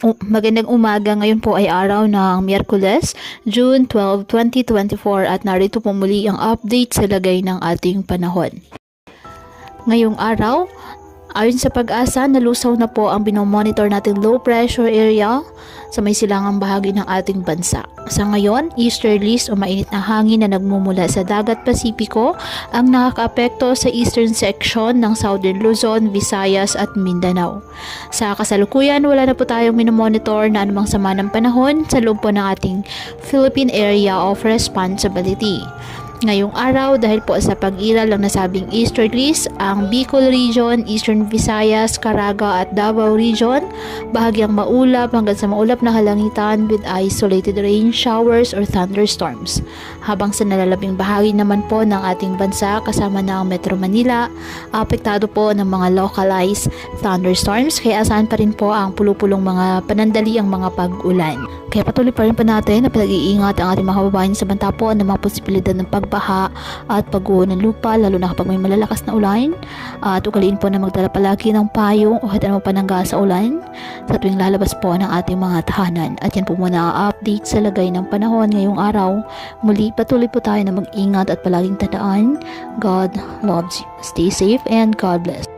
Magandang umaga. Ngayon po ay araw ng Miyerkules, June 12, 2024 at narito po muli ang update sa lagay ng ating panahon. Ngayong araw, ayon sa Pag-asa, nalusaw na po ang binomonitor nating low pressure area sa may silangang bahagi ng ating bansa. Sa ngayon, easterlies o mainit na hangin na nagmumula sa dagat Pasipiko ang nakakaapekto sa eastern section ng Southern Luzon, Visayas at Mindanao. Sa kasalukuyan, wala na po tayong minomonitor na anumang sama ng panahon sa loob po ng ating Philippine Area of Responsibility. Ngayong araw, dahil po sa pag-iral ng nasabing easterlies, ang Bicol Region, Eastern Visayas, Caraga at Davao Region, bahagyang maulap hanggang sa maulap na kalangitan with isolated rain showers or thunderstorms. Habang sa nalalabing bahagi naman po ng ating bansa kasama na ang Metro Manila, apektado po ng mga localized thunderstorms, kaya asahan pa rin po ang pulupulong mga panandali ang mga pag-ulan. Kaya patuloy pa rin po natin na pinag-iingat ang ating mga kababayan sa banta po ng mga posibilidad ng pagbaha at pagguho ng lupa, lalo na kapag may malalakas na ulan. At ugaliin po na magdala palagi ng payong o kahit anong panangga sa ulan sa tuwing lalabas po ng ating mga tahanan. At yan po muna ang update sa lagay ng panahon ngayong araw. Muli patuloy po tayo na mag-ingat at palaging tandaan, God loves you. Stay safe and God bless.